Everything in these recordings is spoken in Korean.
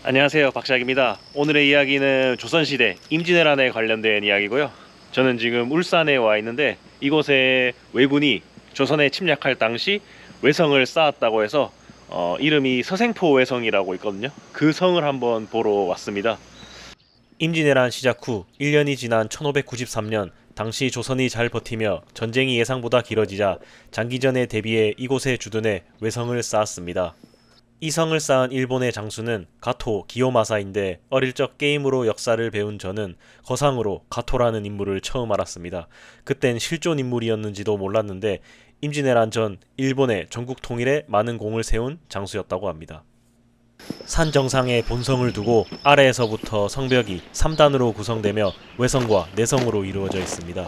안녕하세요, 박시학입니다. 오늘의 이야기는 조선시대 임진왜란에 관련된 이야기고요. 저는 지금 울산에 와 있는데 이곳에 왜군이 조선에 침략할 당시 외성을 쌓았다고 해서 이름이 서생포 외성이라고 있거든요. 그 성을 한번 보러 왔습니다. 임진왜란 시작 후 1년이 지난 1593년 당시 조선이 잘 버티며 전쟁이 예상보다 길어지자 장기전에 대비해 이곳에 주둔해 외성을 쌓았습니다. 이 성을 쌓은 일본의 장수는 가토 기요마사인데 어릴 적 게임으로 역사를 배운 저는 거상으로 가토라는 인물을 처음 알았습니다. 그땐 실존 인물이었는지도 몰랐는데 임진왜란 전 일본의 전국 통일에 많은 공을 세운 장수였다고 합니다. 산 정상에 본성을 두고 아래에서부터 성벽이 3단으로 구성되며 외성과 내성으로 이루어져 있습니다.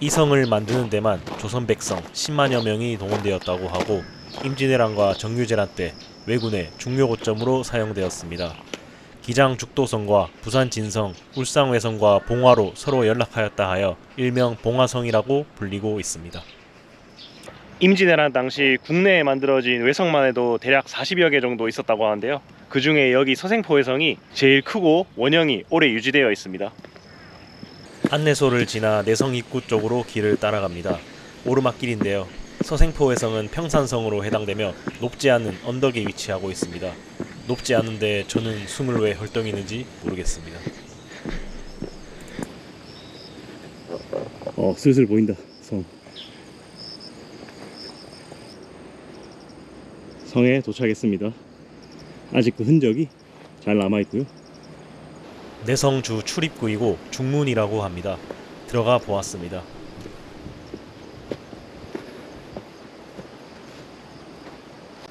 이 성을 만드는 데만 조선 백성 10만여 명이 동원되었다고 하고 임진왜란과 정유재란 때 왜군의 중요 고점으로 사용되었습니다. 기장 죽도성과 부산 진성, 울산 외성과 봉화로 서로 연락하였다 하여 일명 봉화성이라고 불리고 있습니다. 임진왜란 당시 국내에 만들어진 외성만 해도 대략 40여 개 정도 있었다고 하는데요. 그 중에 여기 서생포 외성이 제일 크고 원형이 오래 유지되어 있습니다. 안내소를 지나 내성 입구 쪽으로 길을 따라갑니다. 오르막길인데요. 서생포 외성은 평산성으로 해당되며 높지 않은 언덕에 위치하고 있습니다. 높지 않은데 저는 숨을 왜 헐떡이는지 모르겠습니다. 슬슬 보인다. 성에 도착했습니다. 아직 그 흔적이 잘 남아있고요. 내성주 출입구이고 중문이라고 합니다. 들어가 보았습니다.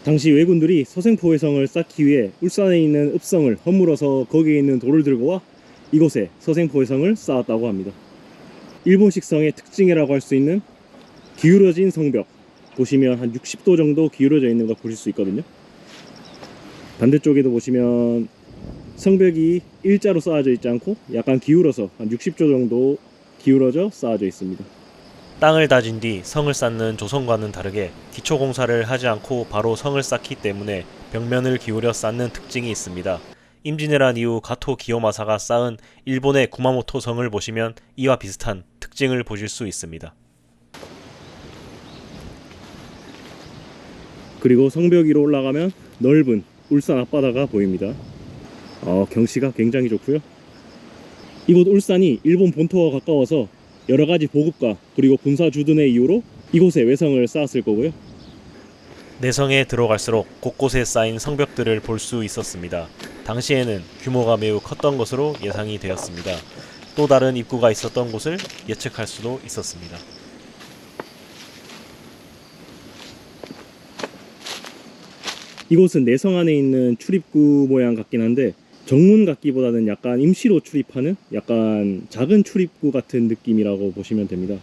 당시 왜군들이 서생포 외성을 쌓기 위해 울산에 있는 읍성을 허물어서 거기에 있는 돌을 들고 와 이곳에 서생포 외성을 쌓았다고 합니다. 일본식 성의 특징이라고 할 수 있는 기울어진 성벽, 보시면 한 60도 정도 기울어져 있는 걸 보실 수 있거든요. 반대쪽에도 보시면 성벽이 일자로 쌓아져 있지 않고 약간 기울어서 한 60도 정도 기울어져 쌓아져 있습니다. 땅을 다진 뒤 성을 쌓는 조선과는 다르게 기초 공사를 하지 않고 바로 성을 쌓기 때문에 벽면을 기울여 쌓는 특징이 있습니다. 임진왜란 이후 가토 기요마사가 쌓은 일본의 구마모토 성을 보시면 이와 비슷한 특징을 보실 수 있습니다. 그리고 성벽 위로 올라가면 넓은 울산 앞바다가 보입니다. 경치가 굉장히 좋고요. 이곳 울산이 일본 본토와 가까워서 여러가지 보급과 그리고 군사 주둔의 이유로 이곳에 외성을 쌓았을 거고요. 내성에 들어갈수록 곳곳에 쌓인 성벽들을 볼 수 있었습니다. 당시에는 규모가 매우 컸던 것으로 예상이 되었습니다. 또 다른 입구가 있었던 곳을 예측할 수도 있었습니다. 이곳은 내성 안에 있는 출입구 모양 같긴 한데 정문 같기보다는 약간 임시로 출입하는 약간 작은 출입구 같은 느낌이라고 보시면 됩니다.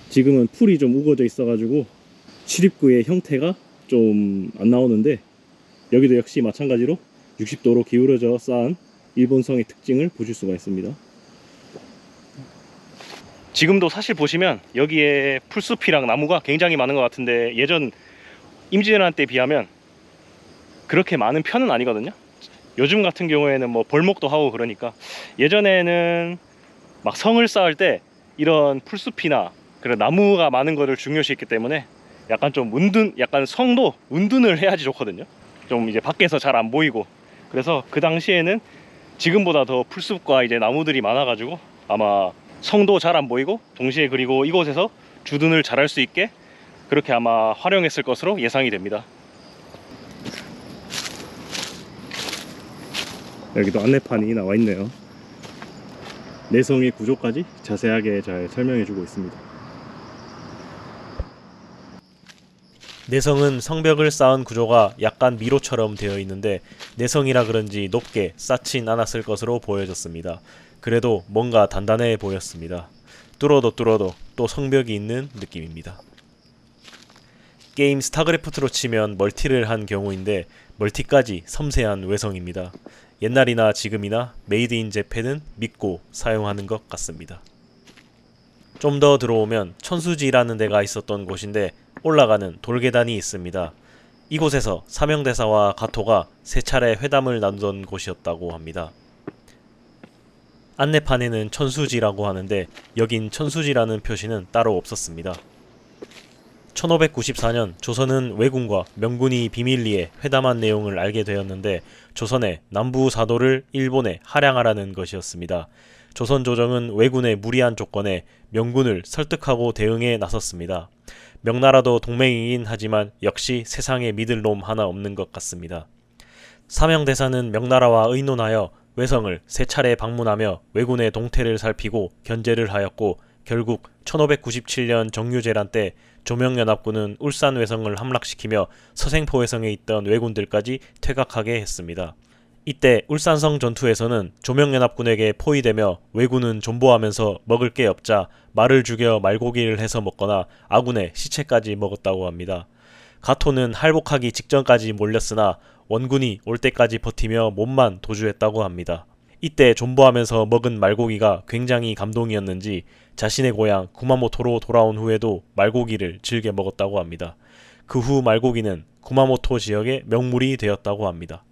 지금은 풀이 좀 우거져 있어 가지고 출입구의 형태가 좀 안 나오는데 여기도 역시 마찬가지로 60도로 기울어져 쌓은 일본성의 특징을 보실 수가 있습니다. 지금도 사실 보시면 여기에 풀숲이랑 나무가 굉장히 많은 것 같은데 예전 임진왜란 때 비하면 그렇게 많은 편은 아니거든요. 요즘 같은 경우에는 뭐 벌목도 하고 그러니까 예전에는 막 성을 쌓을 때 이런 풀숲이나 그런 나무가 많은 거를 중요시했기 때문에 약간 좀 약간 성도 운둔을 해야지 좋거든요. 좀 이제 밖에서 잘 안 보이고 그래서 그 당시에는 지금보다 더 풀숲과 이제 나무들이 많아가지고 아마 성도 잘 안 보이고 동시에 그리고 이곳에서 주둔을 잘할 수 있게 그렇게 아마 활용했을 것으로 예상이 됩니다. 여기도 안내판이 나와 있네요. 내성의 구조까지 자세하게 잘 설명해 주고 있습니다. 내성은 성벽을 쌓은 구조가 약간 미로처럼 되어 있는데 내성이라 그런지 높게 쌓진 않았을 것으로 보여졌습니다. 그래도 뭔가 단단해 보였습니다. 뚫어도 또 성벽이 있는 느낌입니다. 게임 스타크래프트로 치면 멀티를 한 경우인데 멀티까지 섬세한 외성입니다. 옛날이나 지금이나 메이드 인 재팬은 믿고 사용하는 것 같습니다. 좀 더 들어오면 천수지라는 데가 있었던 곳인데 올라가는 돌계단이 있습니다. 이곳에서 사명대사와 가토가 3차례 회담을 나누던 곳이었다고 합니다. 안내판에는 천수지라고 하는데 여긴 천수지라는 표시는 따로 없었습니다. 1594년 조선은 왜군과 명군이 비밀리에 회담한 내용을 알게 되었는데 조선의 남부 사도를 일본에 할양하라는 것이었습니다. 조선 조정은 왜군의 무리한 조건에 명군을 설득하고 대응에 나섰습니다. 명나라도 동맹이긴 하지만 역시 세상에 믿을 놈 하나 없는 것 같습니다. 사명대사는 명나라와 의논하여 왜성을 3차례 방문하며 왜군의 동태를 살피고 견제를 하였고 결국 1597년 정유재란 때 조명연합군은 울산 왜성을 함락시키며 서생포 왜성에 있던 왜군들까지 퇴각하게 했습니다. 이때 울산성 전투에서는 조명연합군에게 포위되며 왜군은 존버하면서 먹을 게 없자 말을 죽여 말고기를 해서 먹거나 아군의 시체까지 먹었다고 합니다. 가토는 할복하기 직전까지 몰렸으나 원군이 올 때까지 버티며 몸만 도주했다고 합니다. 이때 존버하면서 먹은 말고기가 굉장히 감동이었는지 자신의 고향 구마모토로 돌아온 후에도 말고기를 즐겨 먹었다고 합니다. 그 후 말고기는 구마모토 지역의 명물이 되었다고 합니다.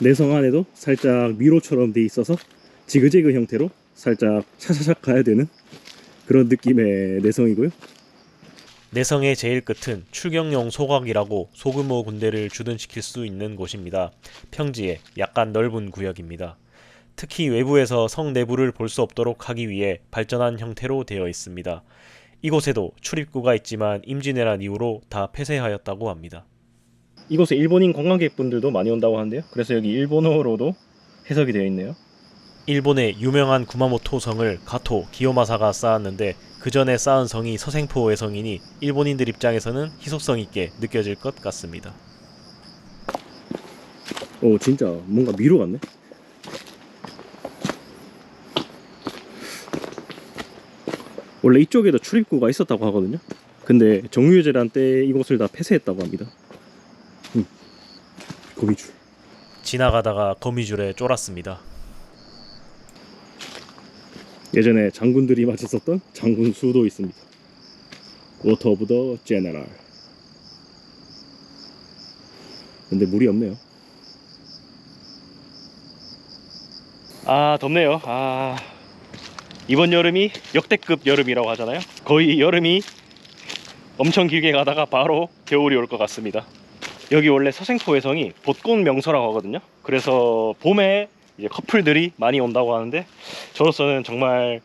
내성 안에도 살짝 미로처럼 돼 있어서 지그재그 형태로 살짝 샤샤샥 가야 되는 그런 느낌의 내성이고요. 내성의 제일 끝은 출경용 소각이라고 소규모 군대를 주둔시킬 수 있는 곳입니다. 평지에 약간 넓은 구역입니다. 특히 외부에서 성 내부를 볼 수 없도록 하기 위해 발전한 형태로 되어 있습니다. 이곳에도 출입구가 있지만 임진왜란 이후로 다 폐쇄하였다고 합니다. 이곳에 일본인 관광객분들도 많이 온다고 하는데요. 그래서 여기 일본어로도 해석이 되어 있네요. 일본의 유명한 구마모토 성을 가토 기요마사가 쌓았는데 그 전에 쌓은 성이 서생포 왜성이니 일본인들 입장에서는 희소성 있게 느껴질 것 같습니다. 오, 진짜 뭔가 미로 같네. 원래 이쪽에도 출입구가 있었다고 하거든요. 근데 정유재란 때 이곳을 다 폐쇄했다고 합니다. 거미줄. 지나가다가 거미줄에 쫄았습니다. 예전에 장군들이 맞았었던 장군수도 있습니다. 워터 오브 더 제너럴. 근데 물이 없네요. 아, 덥네요. 이번 여름이 역대급 여름이라고 하잖아요. 거의 여름이 엄청 길게 가다가 바로 겨울이 올 것 같습니다. 여기 원래 서생포 왜성이 벚꽃 명소라고 하거든요. 그래서 봄에 이제 커플들이 많이 온다고 하는데 저로서는 정말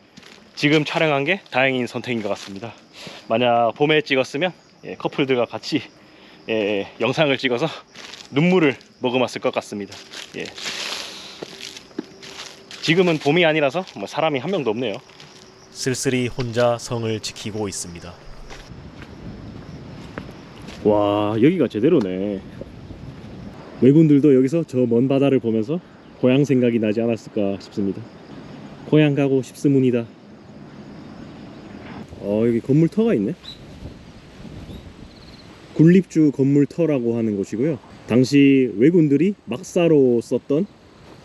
지금 촬영한 게 다행인 선택인 것 같습니다. 만약 봄에 찍었으면 커플들과 같이 영상을 찍어서 눈물을 머금었을 것 같습니다. 지금은 봄이 아니라서 사람이 한 명도 없네요. 쓸쓸히 혼자 성을 지키고 있습니다. 와, 여기가 제대로네. 왜군들도 여기서 저 먼 바다를 보면서 고향 생각이 나지 않았을까 싶습니다. 고향 가고 싶습니다. 여기 건물터가 있네. 군립주 건물터라고 하는 곳이고요. 당시 왜군들이 막사로 썼던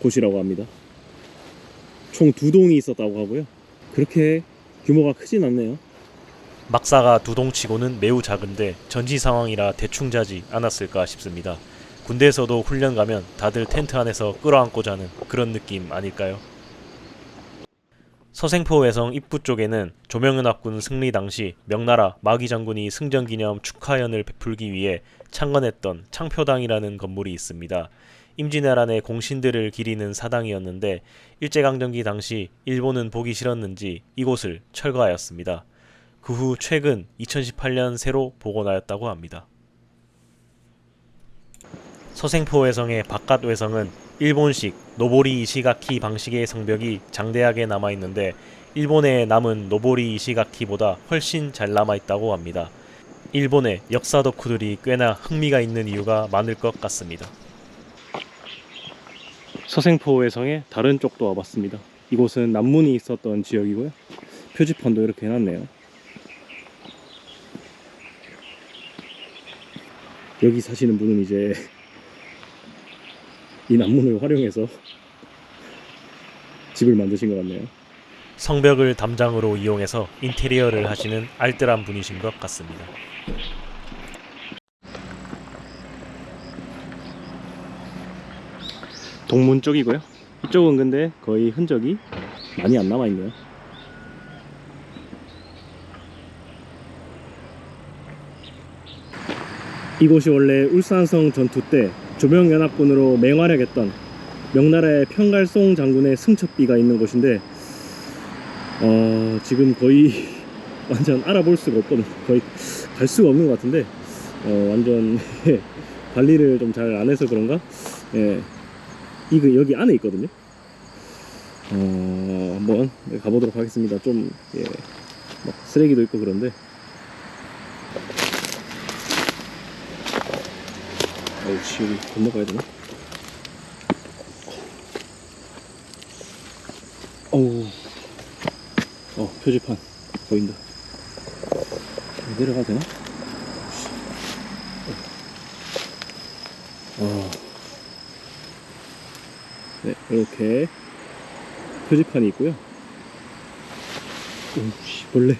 곳이라고 합니다. 총 2동이 있었다고 하고요. 그렇게 규모가 크진 않네요. 막사가 2동치고는 매우 작은데 전지 상황이라 대충 자지 않았을까 싶습니다. 군대에서도 훈련 가면 다들 텐트 안에서 끌어안고 자는 그런 느낌 아닐까요? 서생포 왜성 입구 쪽에는 조명연합군 승리 당시 명나라 마귀 장군이 승전기념 축하연을 베풀기 위해 창건했던 창표당이라는 건물이 있습니다. 임진왜란의 공신들을 기리는 사당이었는데 일제강점기 당시 일본은 보기 싫었는지 이곳을 철거하였습니다. 그 후 최근 2018년 새로 복원하였다고 합니다. 서생포 왜성의 바깥 왜성은 일본식 노보리 이시가키 방식의 성벽이 장대하게 남아있는데 일본에 남은 노보리 이시가키보다 훨씬 잘 남아있다고 합니다. 일본의 역사 덕후들이 꽤나 흥미가 있는 이유가 많을 것 같습니다. 서생포 왜성의 다른 쪽도 와봤습니다. 이곳은 난문이 있었던 지역이고요. 표지판도 이렇게 해놨네요. 여기 사시는 분은 이제 이 난문을 활용해서 집을 만드신 것 같네요. 성벽을 담장으로 이용해서 인테리어를 하시는 알뜰한 분이신 것 같습니다. 동문 쪽이고요. 이쪽은 근데 거의 흔적이 많이 안 남아있네요. 이곳이 원래 울산성 전투 때 조명연합군으로 맹활약했던 명나라의 평갈송 장군의 승첩비가 있는 곳인데 지금 거의 완전 알아볼 수가 없거든요. 거의 갈 수가 없는 것 같은데 완전 관리를 좀 잘 안 해서 그런가? 예, 이거 여기 안에 있거든요. 한번 가보도록 하겠습니다. 좀 막 쓰레기도 있고 그런데 여기 건너가야 되나? 어우, 표지판 보인다. 내려가야 되나? 네, 이렇게 표지판이 있고요. 오씨, 벌레.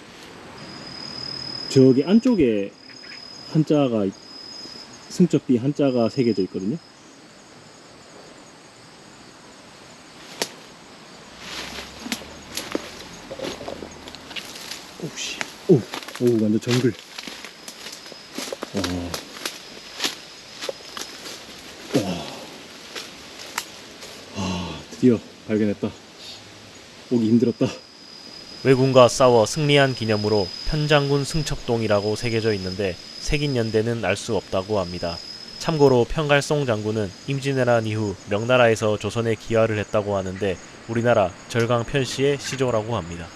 저기 안쪽에 한자가 승적비 한자가 새겨져 있거든요. 오씨, 오, 완전 정글. 드디어 발견했다. 오기 힘들었다. 왜군과 싸워 승리한 기념으로 편장군 승첩동이라고 새겨져 있는데 새긴 연대는 알 수 없다고 합니다. 참고로 평갈송 장군은 임진왜란 이후 명나라에서 조선에 기하를 했다고 하는데 우리나라 절강 편씨의 시조라고 합니다.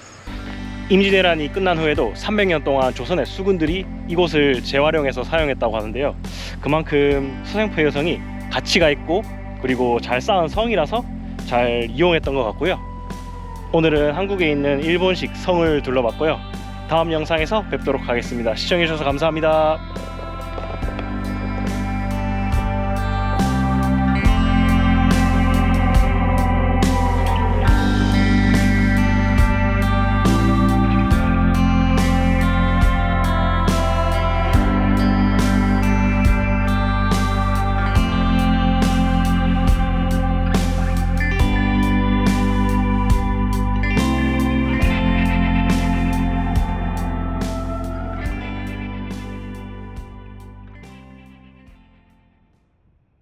임진왜란이 끝난 후에도 300년 동안 조선의 수군들이 이곳을 재활용해서 사용했다고 하는데요. 그만큼 서생포 여성이 가치가 있고 그리고 잘 쌓은 성이라서 잘 이용했던 것 같고요. 오늘은 한국에 있는 일본식 성을 둘러봤고요. 다음 영상에서 뵙도록 하겠습니다. 시청해주셔서 감사합니다.